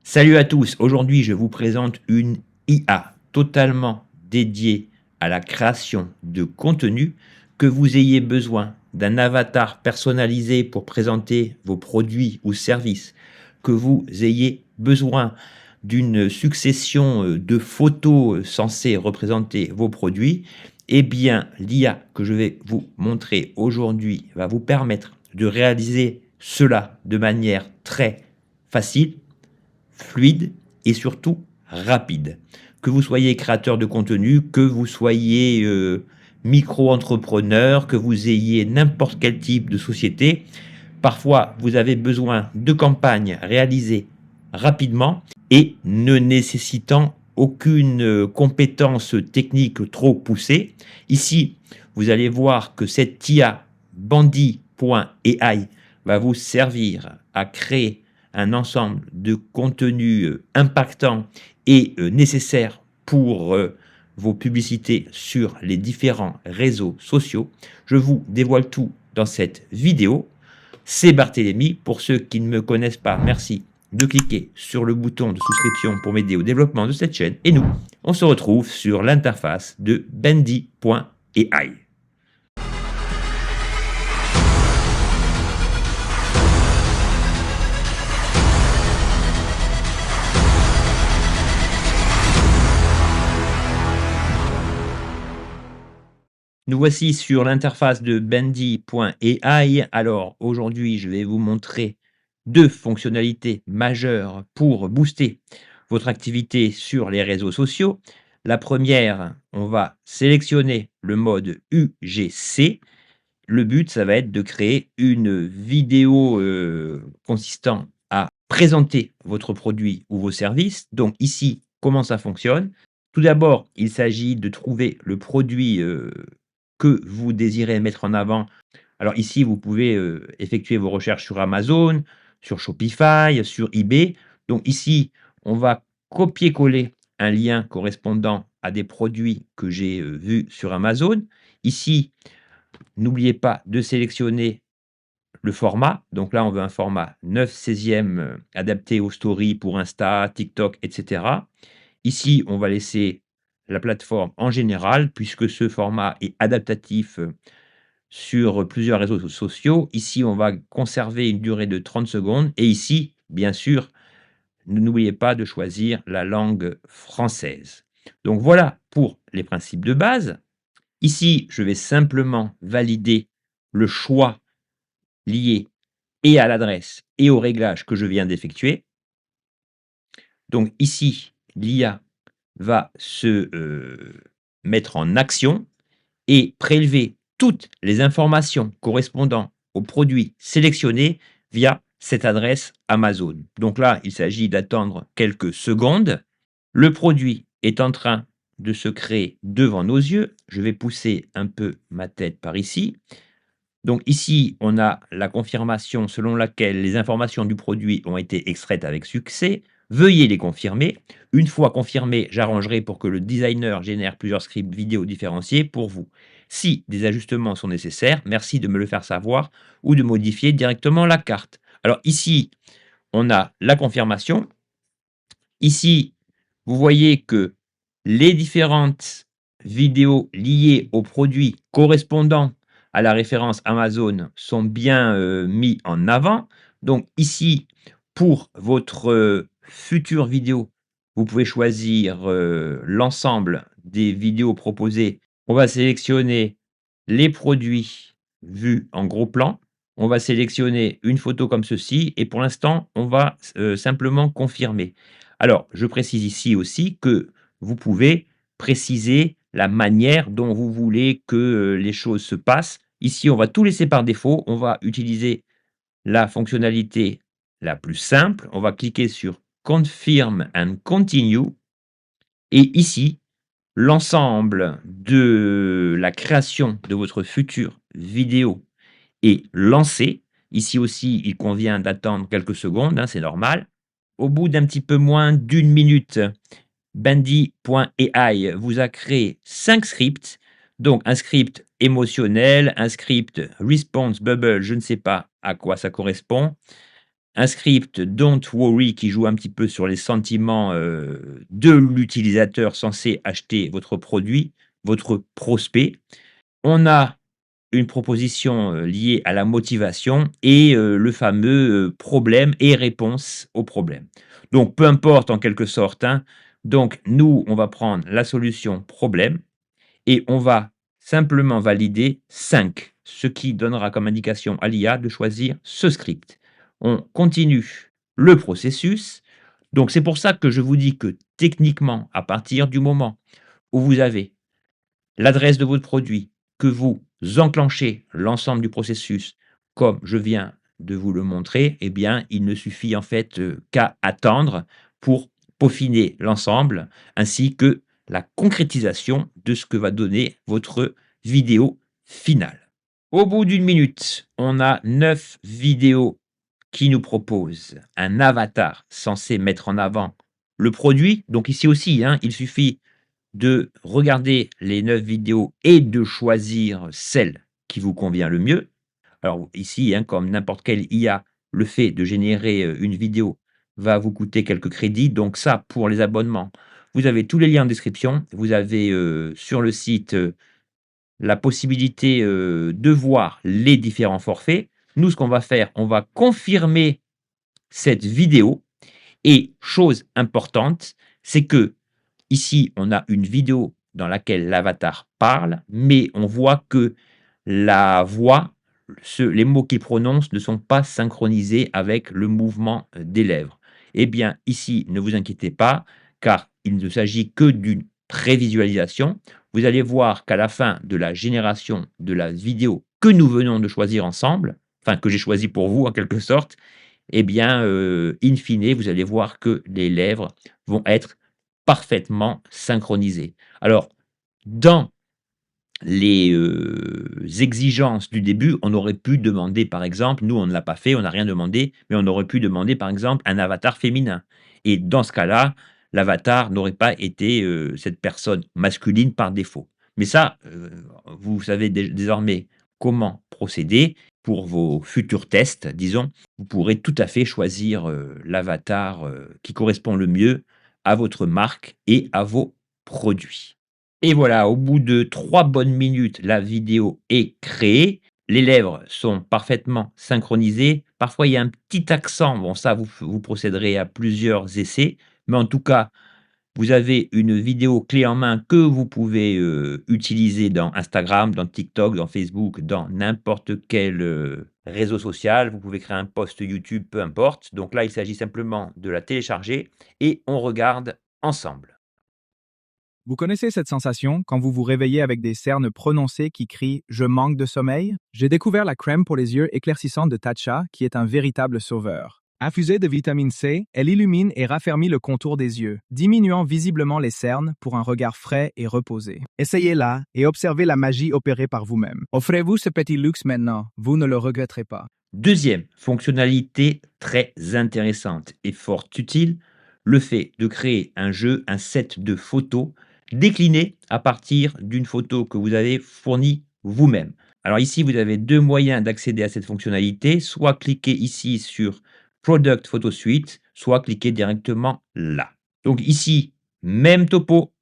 Salut à tous, aujourd'hui je vous présente une IA totalement dédiée à la création de contenu. Que vous ayez besoin d'un avatar personnalisé pour présenter vos produits ou services, que vous ayez besoin d'une succession de photos censées représenter vos produits, eh bien l'IA que je vais vous montrer aujourd'hui va vous permettre de réaliser cela de manière très facile, fluide et surtout rapide. Que vous soyez créateur de contenu, que vous soyez micro-entrepreneur, que vous ayez n'importe quel type de société, parfois vous avez besoin de campagnes réalisées rapidement et ne nécessitant aucune compétence technique trop poussée. Ici, vous allez voir que cette IA Bandy.ai va vous servir à créer un ensemble de contenus impactants et nécessaires pour vos publicités sur les différents réseaux sociaux. Je vous dévoile tout dans cette vidéo. C'est Barthélémy. Pour ceux qui ne me connaissent pas, merci de cliquer sur le bouton de souscription pour m'aider au développement de cette chaîne. Et nous, on se retrouve sur l'interface de Bandy.ai. Nous voici sur l'interface de Bandy.ai. Alors aujourd'hui, je vais vous montrer deux fonctionnalités majeures pour booster votre activité sur les réseaux sociaux. La première, on va sélectionner le mode UGC. Le but, ça va être de créer une vidéo consistant à présenter votre produit ou vos services. Donc ici, comment ça fonctionne? Tout d'abord, il s'agit de trouver le produit que vous désirez mettre en avant. Alors ici, vous pouvez effectuer vos recherches sur Amazon, sur Shopify, sur eBay. Donc ici, on va copier-coller un lien correspondant à des produits que j'ai vus sur Amazon. Ici, n'oubliez pas de sélectionner le format. Donc là, on veut un format 9/16 adapté aux stories pour Insta, TikTok, etc. Ici, on va laisser la plateforme en général, puisque ce format est adaptatif sur plusieurs réseaux sociaux. Ici, on va conserver une durée de 30 secondes. Et ici, bien sûr, n'oubliez pas de choisir la langue française. Donc voilà pour les principes de base. Ici, je vais simplement valider le choix lié et à l'adresse et au réglage que je viens d'effectuer. Donc ici, l'IA va se mettre en action et prélever toutes les informations correspondant aux produits sélectionnés via cette adresse Amazon. Donc là, il s'agit d'attendre quelques secondes. Le produit est en train de se créer devant nos yeux. Je vais pousser un peu ma tête par ici. Donc ici, on a la confirmation selon laquelle les informations du produit ont été extraites avec succès. Veuillez les confirmer. Une fois confirmées, j'arrangerai pour que le designer génère plusieurs scripts vidéo différenciés pour vous. Si des ajustements sont nécessaires, merci de me le faire savoir ou de modifier directement la carte. Alors ici, on a la confirmation. Ici, vous voyez que les différentes vidéos liées au produit correspondant à la référence Amazon sont bien mis en avant. Donc ici, pour votre future vidéo, vous pouvez choisir l'ensemble des vidéos proposées. On va sélectionner les produits vus en gros plan. On va sélectionner une photo comme ceci et pour l'instant, on va simplement confirmer. Alors, je précise ici aussi que vous pouvez préciser la manière dont vous voulez que les choses se passent. Ici, on va tout laisser par défaut. On va utiliser la fonctionnalité la plus simple. On va cliquer sur Confirm and Continue. Et ici, l'ensemble de la création de votre future vidéo est lancé. Ici aussi, il convient d'attendre quelques secondes, hein, c'est normal. Au bout d'un petit peu moins d'une minute, Bandy.ai vous a créé 5 scripts. Donc un script émotionnel, un script response bubble, je ne sais pas à quoi ça correspond, un script Don't Worry qui joue un petit peu sur les sentiments, de l'utilisateur censé acheter votre produit, votre prospect. On a une proposition, liée à la motivation et le fameux, problème et réponse au problème. Donc peu importe en quelque sorte, hein, donc nous, on va prendre la solution problème et on va simplement valider 5, ce qui donnera comme indication à l'IA de choisir ce script. On continue le processus. Donc c'est pour ça que je vous dis que techniquement, à partir du moment où vous avez l'adresse de votre produit, que vous enclenchez l'ensemble du processus comme je viens de vous le montrer, eh bien, il ne suffit en fait, qu'à attendre pour peaufiner l'ensemble, ainsi que la concrétisation de ce que va donner votre vidéo finale. Au bout d'une minute, on a 9 vidéos qui nous proposent un avatar censé mettre en avant le produit. Donc ici aussi, hein, il suffit de regarder les 9 vidéos et de choisir celle qui vous convient le mieux. Alors ici, hein, comme n'importe quelle IA, le fait de générer, une vidéo va vous coûter quelques crédits. Donc ça, pour les abonnements, vous avez tous les liens en description. Vous avez, sur le site, la possibilité, de voir les différents forfaits. Nous, ce qu'on va faire, on va confirmer cette vidéo et chose importante, c'est que ici, on a une vidéo dans laquelle l'avatar parle, mais on voit que la voix, les mots qu'il prononce ne sont pas synchronisés avec le mouvement des lèvres. Eh bien, ici, ne vous inquiétez pas, car il ne s'agit que d'une prévisualisation. Vous allez voir qu'à la fin de la génération de la vidéo que nous venons de choisir ensemble, enfin que j'ai choisi pour vous en quelque sorte, eh bien, in fine, vous allez voir que les lèvres vont être parfaitement synchronisées. Alors, dans les, exigences du début, on aurait pu demander, par exemple, nous on ne l'a pas fait, on n'a rien demandé, mais on aurait pu demander, par exemple, un avatar féminin et dans ce cas-là, l'avatar n'aurait pas été, cette personne masculine par défaut. Mais ça, vous savez désormais comment procéder pour vos futurs tests, disons. Vous pourrez tout à fait choisir, l'avatar, qui correspond le mieux à votre marque et à vos produits. Et voilà, au bout de 3 bonnes minutes, la vidéo est créée. Les lèvres sont parfaitement synchronisées. Parfois, il y a un petit accent. Bon, ça, vous procéderez à plusieurs essais. Mais en tout cas, vous avez une vidéo clé en main que vous pouvez, utiliser dans Instagram, dans TikTok, dans Facebook, dans n'importe quel, réseau social. Vous pouvez créer un post YouTube, peu importe. Donc là, il s'agit simplement de la télécharger et on regarde ensemble. Vous connaissez cette sensation quand vous vous réveillez avec des cernes prononcées qui crient « Je manque de sommeil » ? J'ai découvert la crème pour les yeux éclaircissante de Tatcha qui est un véritable sauveur. Infusée de vitamine C, elle illumine et raffermit le contour des yeux, diminuant visiblement les cernes pour un regard frais et reposé. Essayez-la et observez la magie opérée par vous-même. Offrez-vous ce petit luxe maintenant, vous ne le regretterez pas. Deuxième fonctionnalité très intéressante et fort utile, le fait de créer un jeu, un set de photos décliné à partir d'une photo que vous avez fournie vous-même. Alors ici, vous avez 2 moyens d'accéder à cette fonctionnalité, soit cliquer ici sur Product Photo Suite, soit cliquer directement là. Donc ici, même topo,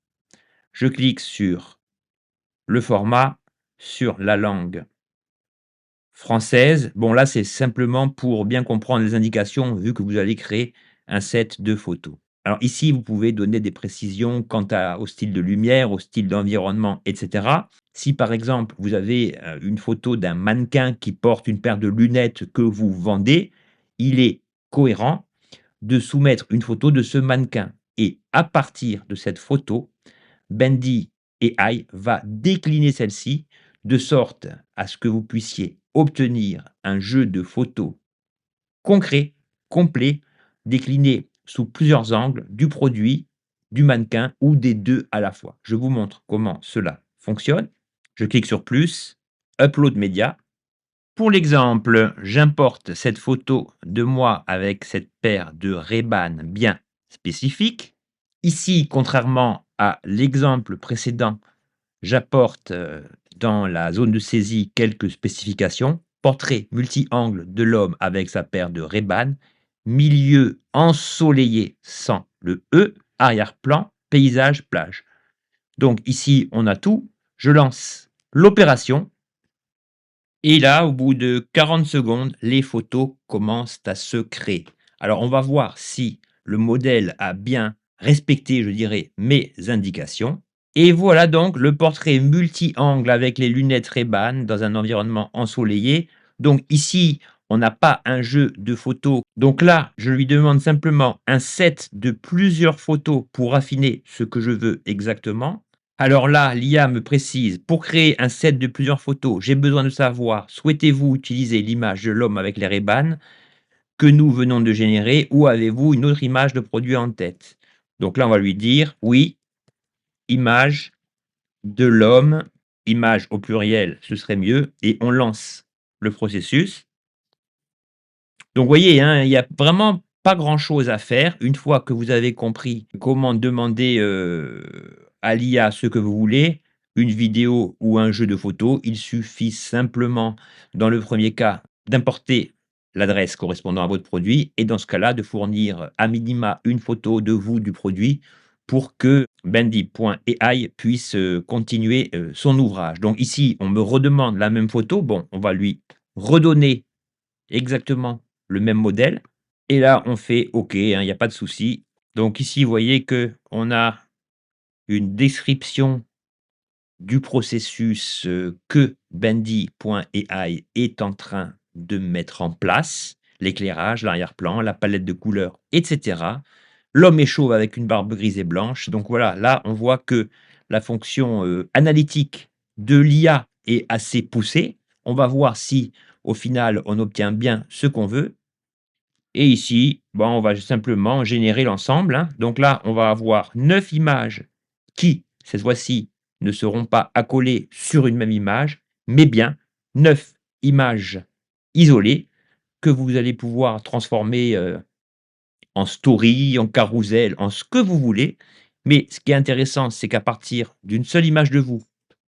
je clique sur le format, sur la langue française. Bon là, c'est simplement pour bien comprendre les indications vu que vous allez créer un set de photos. Alors ici, vous pouvez donner des précisions quant au style de lumière, au style d'environnement, et cetera. Si par exemple, vous avez, une photo d'un mannequin qui porte une paire de lunettes que vous vendez, il est cohérent de soumettre une photo de ce mannequin et à partir de cette photo, Bendy AI va décliner celle-ci de sorte à ce que vous puissiez obtenir un jeu de photos concret, complet, décliné sous plusieurs angles du produit, du mannequin ou des 2 à la fois. Je vous montre comment cela fonctionne. Je clique sur plus, upload média. Pour l'exemple, j'importe cette photo de moi avec cette paire de Ray-Ban bien spécifique. Ici, contrairement à l'exemple précédent, j'apporte, dans la zone de saisie quelques spécifications. Portrait multi-angle de l'homme avec sa paire de Ray-Ban milieu ensoleillé sans le E, arrière-plan, paysage, plage. Donc ici, on a tout. Je lance l'opération et là, au bout de 40 secondes, les photos commencent à se créer. Alors, on va voir si le modèle a bien respecté, je dirais, mes indications. Et voilà donc le portrait multi-angle avec les lunettes Ray-Ban dans un environnement ensoleillé. Donc ici, on n'a pas un jeu de photos. Donc là, je lui demande simplement un set de plusieurs photos pour affiner ce que je veux exactement. Alors là, l'IA me précise, pour créer un set de plusieurs photos, j'ai besoin de savoir, souhaitez-vous utiliser l'image de l'homme avec les Ray-Ban que nous venons de générer ou avez-vous une autre image de produit en tête? Donc là, on va lui dire, oui, image de l'homme, image au pluriel, ce serait mieux, et on lance le processus. Donc, vous voyez, hein, il y a vraiment pas grand-chose à faire. Une fois que vous avez compris comment demander, à l'IA ce que vous voulez, une vidéo ou un jeu de photos, il suffit simplement, dans le premier cas, d'importer l'adresse correspondant à votre produit et dans ce cas-là, de fournir à minima une photo de vous, du produit, pour que Bendy.ai puisse, continuer, son ouvrage. Donc ici, on me redemande la même photo. Bon, on va lui redonner exactement le même modèle et là, on fait OK, hein, il y a pas de souci. Donc ici, vous voyez qu'on a une description du processus, que Bendy.ai est en train de mettre en place. L'éclairage, l'arrière-plan, la palette de couleurs et cetera. L'homme est chauve avec une barbe grise et blanche. Donc voilà, là, on voit que la fonction, analytique de l'IA est assez poussée. On va voir si, au final, on obtient bien ce qu'on veut. Et ici, bon, on va simplement générer l'ensemble, hein. Donc là, on va avoir 9 images qui, cette fois-ci, ne seront pas accolées sur une même image, mais bien 9 images isolées que vous allez pouvoir transformer, en story, en carrousel, en ce que vous voulez. Mais ce qui est intéressant, c'est qu'à partir d'une seule image de vous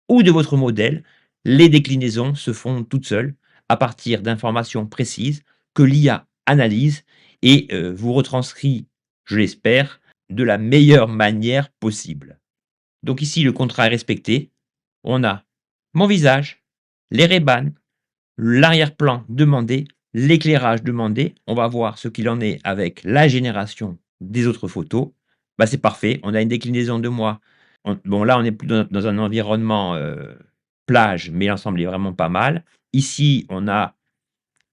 ou de votre modèle, les déclinaisons se font toutes seules à partir d'informations précises que l'IA analyse et vous retranscrit, je l'espère, de la meilleure manière possible. Donc ici, le contrat est respecté. On a mon visage, les Ray-Ban, l'arrière-plan demandé, l'éclairage demandé. On va voir ce qu'il en est avec la génération des autres photos. Bah, c'est parfait, on a une déclinaison de moi. Bon, là, on est plus dans un environnement, plage, mais l'ensemble est vraiment pas mal. Ici, on a,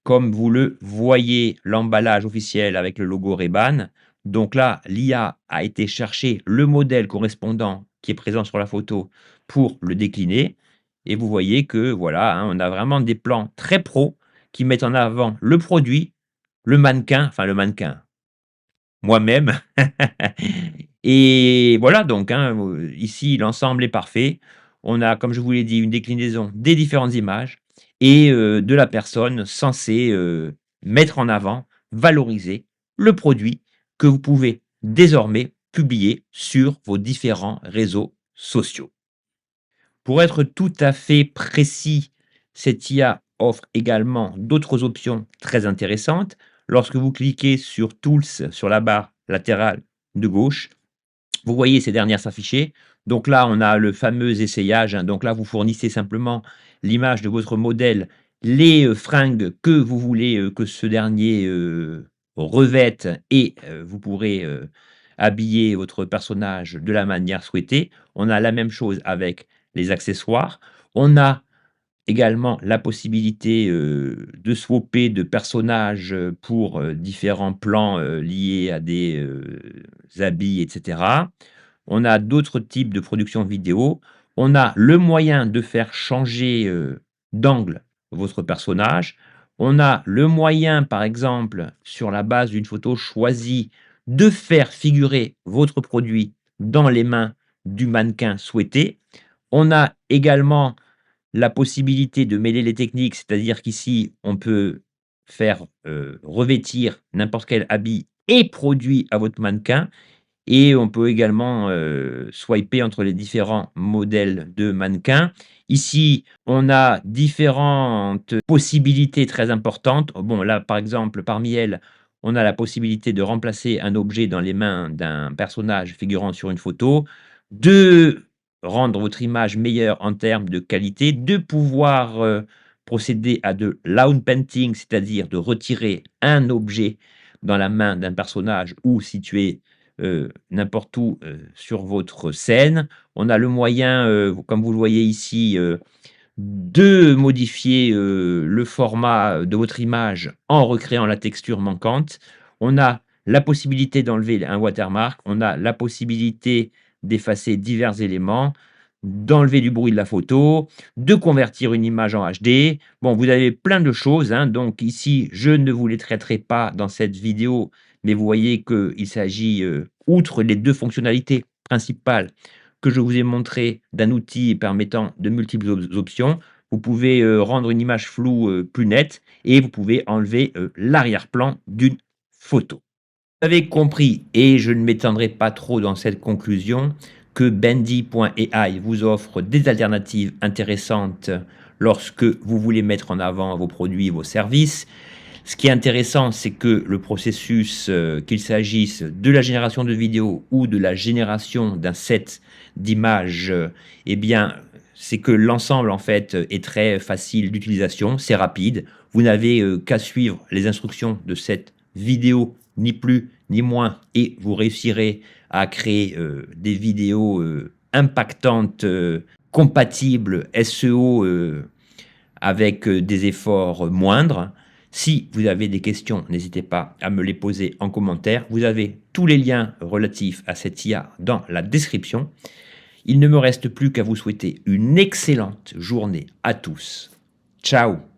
comme vous le voyez, l'emballage officiel avec le logo Ray-Ban. Donc là, l'IA a été chercher le modèle correspondant qui est présent sur la photo pour le décliner et vous voyez que voilà, hein, on a vraiment des plans très pro qui mettent en avant le produit, le mannequin, enfin le mannequin, moi-même et voilà donc, hein, ici l'ensemble est parfait. On a, comme je vous l'ai dit, une déclinaison des différentes images et de la personne censée, mettre en avant, valoriser le produit que vous pouvez désormais publier sur vos différents réseaux sociaux. Pour être tout à fait précis, cette IA offre également d'autres options très intéressantes. Lorsque vous cliquez sur Tools sur la barre latérale de gauche, vous voyez ces dernières s'afficher. Donc là, on a le fameux essayage, hein. Donc là, vous fournissez simplement l'image de votre modèle, les, fringues que vous voulez, que ce dernier, revête et vous pourrez, habiller votre personnage de la manière souhaitée. On a la même chose avec les accessoires. On a également la possibilité, de swapper de personnages, pour, différents plans, liés à des, habits et cetera. On a d'autres types de production vidéo. On a le moyen de faire changer, d'angle votre personnage. On a le moyen, par exemple, sur la base d'une photo choisie, de faire figurer votre produit dans les mains du mannequin souhaité. On a également la possibilité de mêler les techniques, c'est-à-dire qu'ici, on peut faire, revêtir n'importe quel habit et produit à votre mannequin et on peut également, swiper entre les différents modèles de mannequins. Ici, on a différentes possibilités très importantes. Bon, là, par exemple, parmi elles, On a la possibilité de remplacer un objet dans les mains d'un personnage figurant sur une photo, de rendre votre image meilleure en termes de qualité, de pouvoir, procéder à de l'own painting, c'est-à-dire de retirer un objet dans la main d'un personnage ou situé, n'importe où, sur votre scène. On a le moyen, comme vous le voyez ici, de modifier, le format de votre image en recréant la texture manquante. On a la possibilité d'enlever un watermark, on a la possibilité d'effacer divers éléments, d'enlever du bruit de la photo, de convertir une image en HD. Bon, vous avez plein de choses, hein, donc ici, je ne vous les traiterai pas dans cette vidéo, mais vous voyez qu'il s'agit, outre les 2 fonctionnalités principales que je vous ai montré d'un outil permettant de multiples options. Vous pouvez, rendre une image floue, plus nette et vous pouvez enlever, l'arrière-plan d'une photo. Vous avez compris et je ne m'étendrai pas trop dans cette conclusion que Bendy.ai vous offre des alternatives intéressantes lorsque vous voulez mettre en avant vos produits et vos services. Ce qui est intéressant, c'est que le processus, qu'il s'agisse de la génération de vidéos ou de la génération d'un set d'images, eh bien, c'est que l'ensemble, en fait, est très facile d'utilisation, c'est rapide. Vous n'avez, qu'à suivre les instructions de cette vidéo, ni plus ni moins, et vous réussirez à créer, des vidéos, impactantes, compatibles SEO, avec, des efforts moindres. Si vous avez des questions, n'hésitez pas à me les poser en commentaire. Vous avez tous les liens relatifs à cette IA dans la description. Il ne me reste plus qu'à vous souhaiter une excellente journée à tous. Ciao!